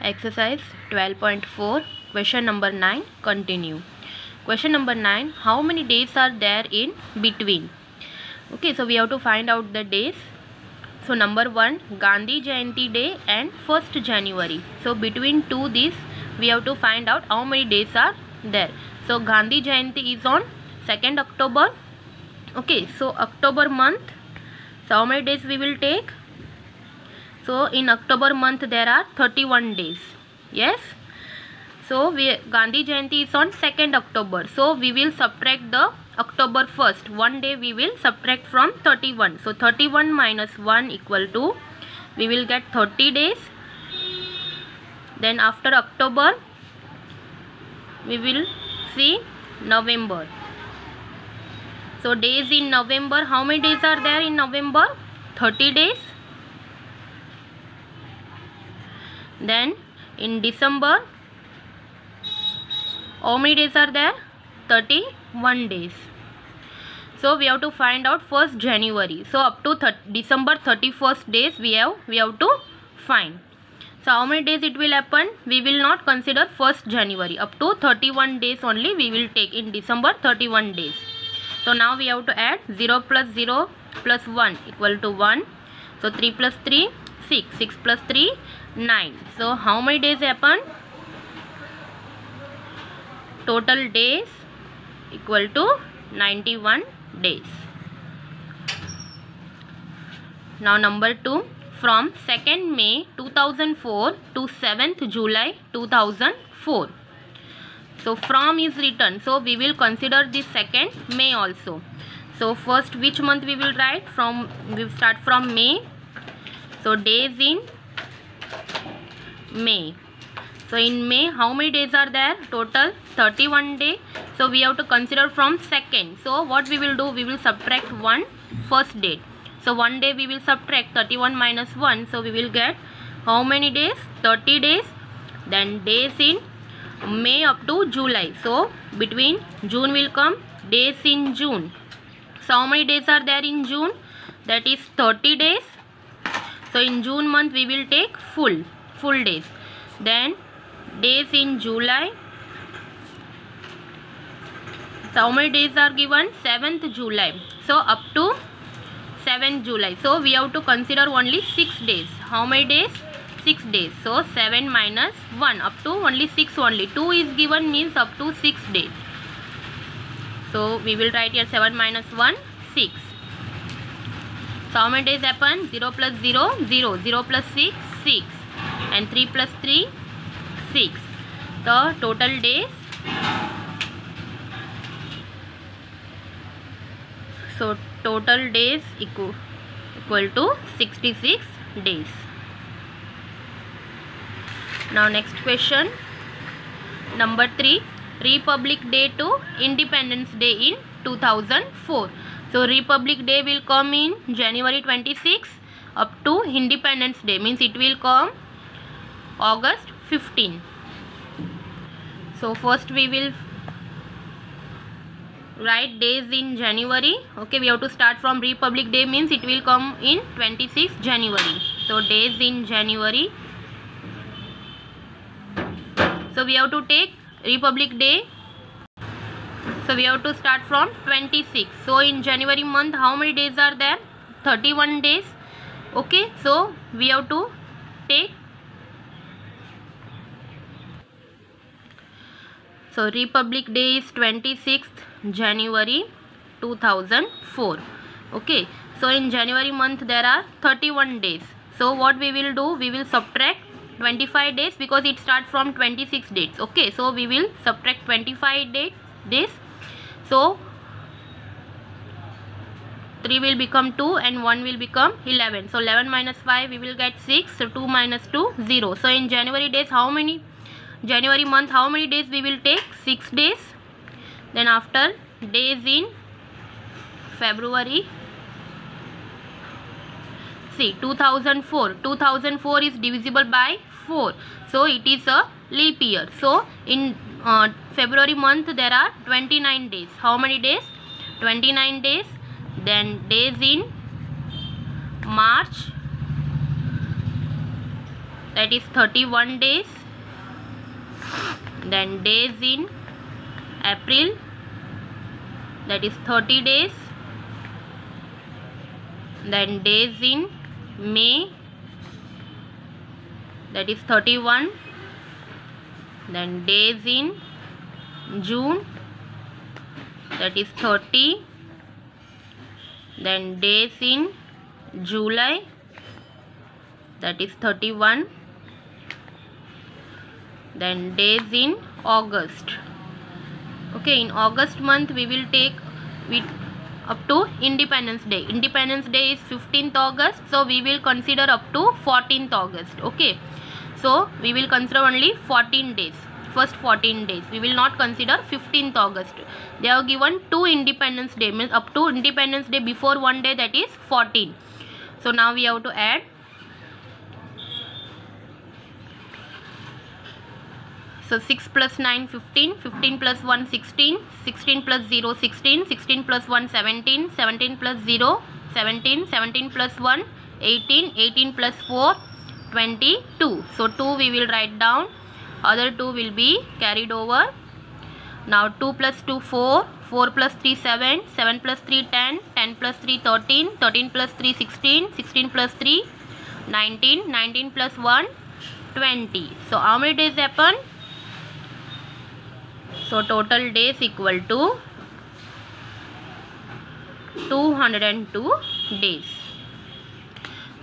Exercise 12.4, question number 9, continue. Question number 9, how many days are there in between? Okay, so we have to find out the days. So number 1, Gandhi Jayanti day and 1st January. So between two these, we have to find out how many days are there. So Gandhi Jayanti is on 2nd October. Okay, so October month. So how many days we will take? So in October month there are 31 days. Yes. So Gandhi Jayanti is on 2nd October. So we will subtract the October 1st. One day we will subtract from 31. So 31 minus 1 equal to, we will get 30 days. Then after October we will see November. So days in November, how many days are there in November? 30 days. Then in December, how many days are there? 31 days. So we have to find out 1st January. So up to December 31st days we have to find. So how many days it will happen? We will not consider 1st January. Up to 31 days only we will take in December 31 days. So now we have to add 0 plus 0 plus 1 equal to 1. So 3 plus 3, 6. 6 plus 3, 9. So how many days happen? Total days equal to 91 days. Now number 2, from 2nd May 2004 to 7th July 2004. So from is written, so we will consider the 2nd May also. So first which month we will write? We start from May. So days in May. So in May, how many days are there? Total 31 days. So we have to consider from 2nd. So what we will do? We will subtract 1 first date. So one day we will subtract 31 minus 1. So we will get how many days? 30 days. Then days in May up to July. So between June will come days in June. So how many days are there in June? That is 30 days. So in June month we will take full days. Then days in July. So how many days are given? 7th July. So up to 7th July. So we have to consider only 6 days. How many days? 6 days. So 7 minus 1 up to only 6 only. 2 is given means up to 6 days. So we will write here 7 minus 1, 6. So how many days happen? 0 plus 0, 0. 0 plus 6, 6. And 3 plus 3, 6. The total days. So total days equal to 66 days. Now next question. Number 3. Republic Day to Independence Day in 2004. So Republic Day will come in January 26 up to Independence Day, means it will come August 15. So first we will write days in January. Okay, we have to start from Republic Day, means it will come in 26 January. So days in January. So we have to take Republic Day. So we have to start from 26. So in January month, how many days are there? 31 days. Okay, so we have to take. So Republic Day is 26th January 2004. Okay, so in January month there are 31 days. So what we will do? We will subtract 25 days because it starts from 26 dates. Okay, so we will subtract 25 days. So 3 will become 2 and 1 will become 11. So 11 minus 5 we will get 6. So 2 minus 2, 0. So in January days, how many? January month, how many days we will take? 6 days. Then after days in February. See, 2004. 2004 is divisible by 4. So it is a leap year. So in February month there are 29 days. How many days? 29 days. Then days in March. that is 31 days. Then days in April, that is 30 days. Then days in May, that is 31. Then days in June, that is 30. Then days in July, that is 31. Then days in August. Okay, in August month we will take up to Independence Day. Independence Day is 15th August, so we will consider up to 14th August. Okay, so we will consider only 14 days. First 14 days. We will not consider 15th August. They have given 2 Independence Day, means up to Independence Day before 1 day, that is 14. So now we have to add. So 6 plus 9 15, 15 plus 1 16, 16 plus 0 16, 16 plus 1 17, 17 plus 0 17, 17 plus 1 18, 18 plus 4 22. So 2 we will write down, other 2 will be carried over. Now 2 plus 2 4, 4 plus 3 7, 7 plus 3 10, 10 plus 3 13, 13 plus 3 16, 16 plus 3 19, 19 plus 1 20. So how many days happen? So total days equal to 202 days.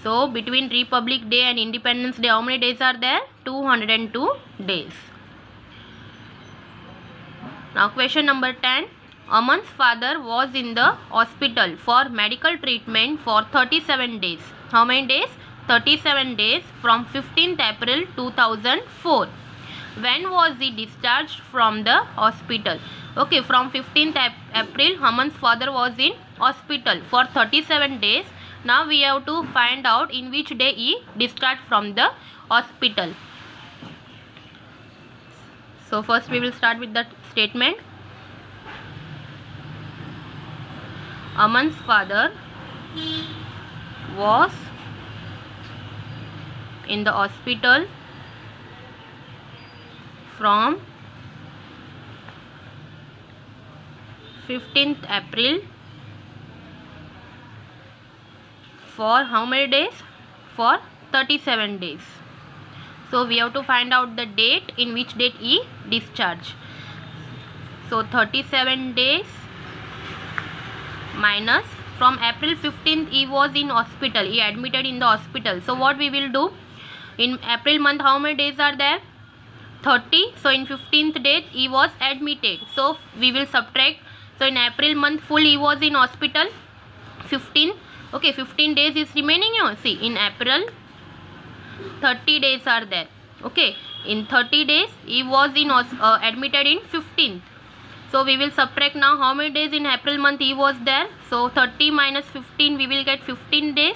So between Republic Day and Independence Day, how many days are there? 202 days. Now question number 10. Aman's father was in the hospital for medical treatment for 37 days. How many days? 37 days from 15th April 2004. When was he discharged from the hospital? Okay, from 15th April, Aman's father was in hospital for 37 days. Now we have to find out in which day he discharged from the hospital. So first we will start with that statement. Aman's father was in the hospital from 15th April for how many days? For 37 days. So we have to find out the date, in which date he discharged. So 37 days minus from April 15th he was in hospital, he admitted in the hospital. So what we will do, in April month how many days are there? 30. So in 15th date he was admitted, so we will subtract. So in April month full he was in hospital 15. Okay, 15 days is remaining here. See, in April 30 days are there. Okay, in 30 days he was in admitted in 15th. So we will subtract now how many days in April month he was there. So 30 minus 15, we will get 15 days.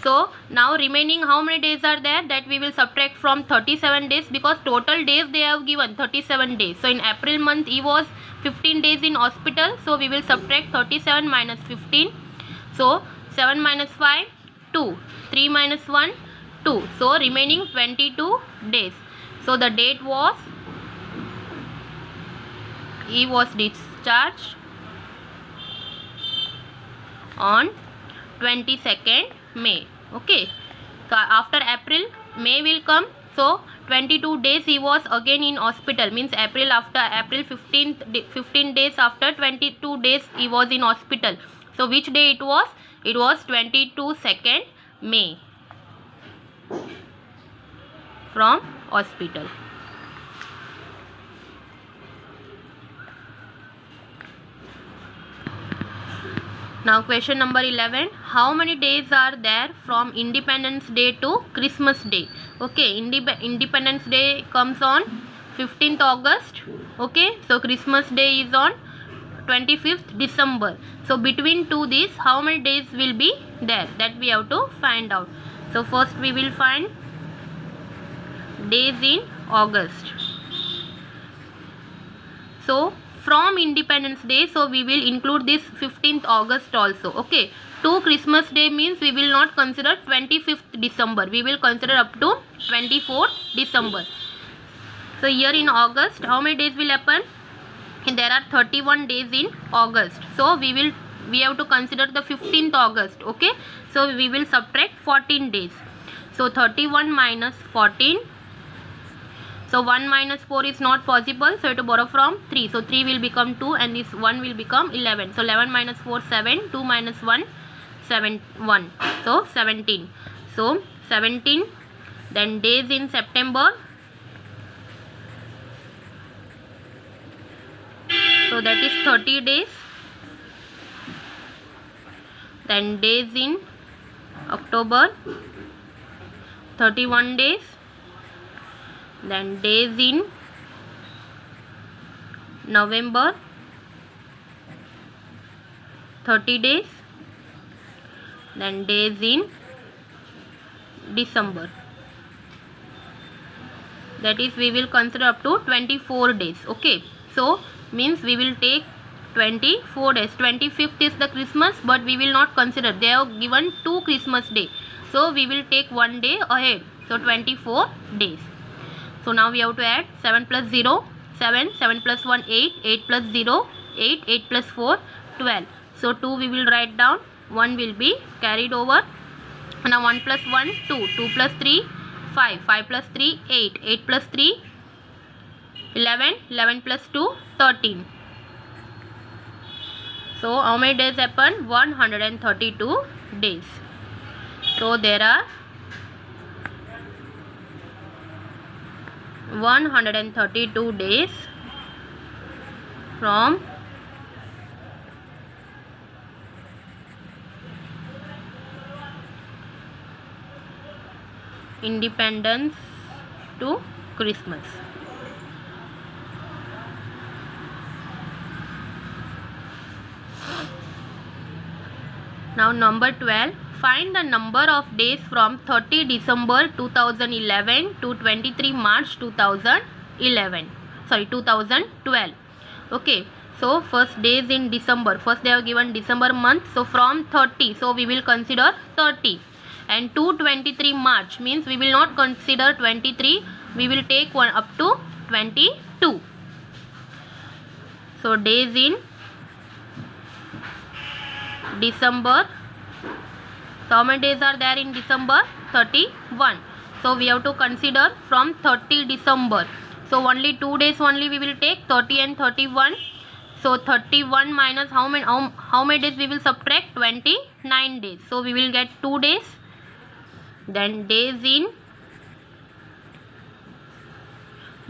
So now remaining how many days are there, that we will subtract from 37 days, because total days they have given 37 days. So in April month he was 15 days in hospital. So we will subtract 37 minus 15. So 7 minus 5, 2. 3 minus 1, 2. So remaining 22 days. So the date was, he was discharged on 22nd May. Okay, so after April, May will come. So 22 days he was again in hospital, means April, after April 15 days after 22 days he was in hospital. So which day it was? It was 22nd May from hospital. Now question number 11. How many days are there from Independence Day to Christmas Day? Okay, Independence Day comes on 15th August. Okay, so Christmas Day is on 25th December. So between two these, how many days will be there? That we have to find out. So first we will find days in August. So from Independence Day, so we will include this 15th August also. Okay, 2 Christmas day means we will not consider 25th December. We will consider up to 24th December. So here in August, how many days will happen? And there are 31 days in August. So we have to consider the 15th August. Okay. So we will subtract 14 days. So 31 minus 14. So 1 minus 4 is not possible. So we have to borrow from 3. So 3 will become 2 and this 1 will become 11. So 11 minus 4, 7. 2 minus 1, 7, 1. So 17. So 17. Then days in September. So that is 30 days. Then days in October, 31 days. Then days in November, 30 days. Then days in December. That is, we will consider up to 24 days. Okay. So means we will take 24 days. 25th is the Christmas, but we will not consider. They have given 2 Christmas day. So we will take 1 day ahead. So 24 days. So now we have to add 7 plus 0, 7, 7 plus 1, 8, 8 plus 0, 8, 8 plus 4, 12. So 2 we will write down, 1 will be carried over. Now 1 plus 1, 2, 2 plus 3, 5, 5 plus 3, 8, 8 plus 3, 11, 11 plus 2, 13. So how many days happen? 132 days. So there are 132 days from independence to Christmas. Now number 12. Find the number of days from 30 December 2011 to 23 March 2011. Sorry, 2012. Okay. So first days in December. First they have given December month. So from 30. So we will consider 30. And to 23 March means we will not consider 23. We will take one up to 22. So days in December. So how many days are there in December? 31. So we have to consider from 30 December. So only 2 days only we will take, 30 and 31. So 31 minus how many days we will subtract? 29 days. So we will get 2 days. Then days in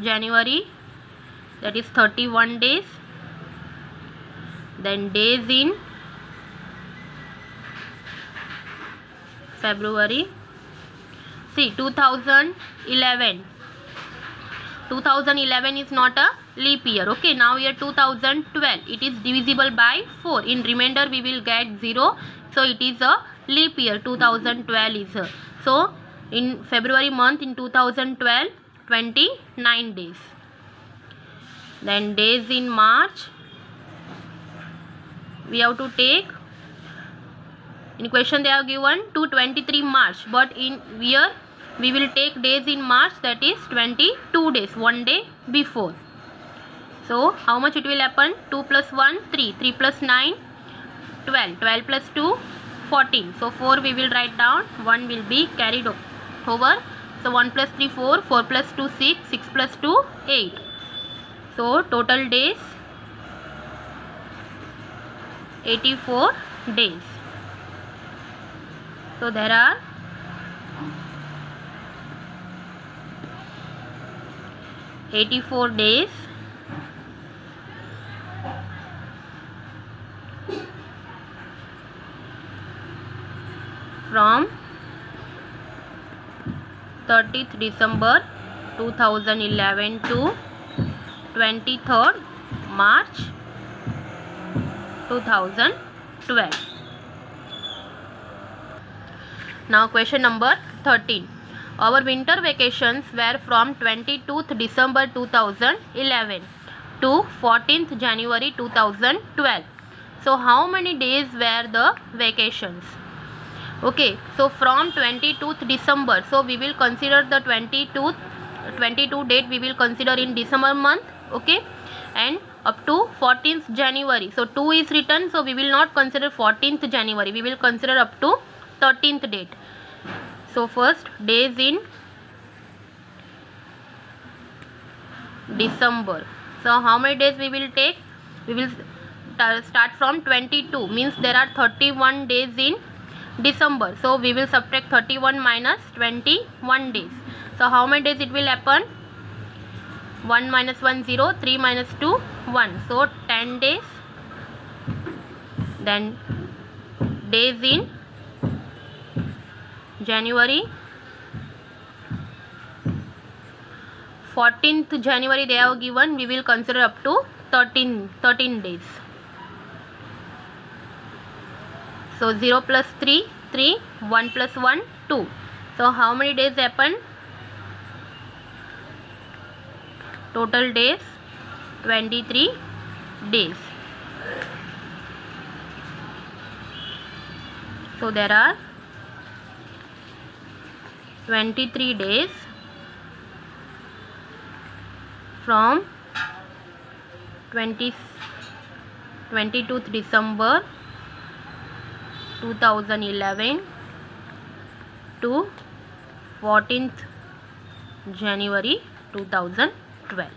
January, that is 31 days. Then days in February. See, 2011. 2011 is not a leap year. Okay, now year 2012. It is divisible by 4. In remainder we will get 0. So it is a leap year. 2012 is a. So in February month in 2012, 29 days. Then days in March. We have to take. In question they have given to 23 March, but in year we will take days in March, that is 22 days, 1 day before. So how much it will happen? 2 plus 1, 3, 3 plus 9, 12, 12 plus 2, 14. So 4 we will write down, 1 will be carried over. So 1 plus 3, 4, 4 plus 2, 6, 6 plus 2, 8. So total days 84 days. So there are 84 days from 30th December 2011 to 23rd March 2012. Now question number 13. Our winter vacations were from 22th December 2011 to 14th January 2012. So how many days were the vacations? Okay, so from 22th December, so we will consider the 22 date we will consider in December month. Okay, and up to 14th January, so 2 is written, so we will not consider 14th January, we will consider up to 13th date. So first, days in December. So how many days we will take? We will start from 22, means there are 31 days in December, so we will subtract 31 minus 21 days. So how many days it will happen? 1 minus 1 0, 3 minus 2 1, so 10 days. Then days in January, 14th January they have given, we will consider up to 13 days. So 0 plus 3 3, 1 plus 1 2. So how many days happen? Total days 23 days. So there are 23 days from 22th December 2011 to 14th January 2012.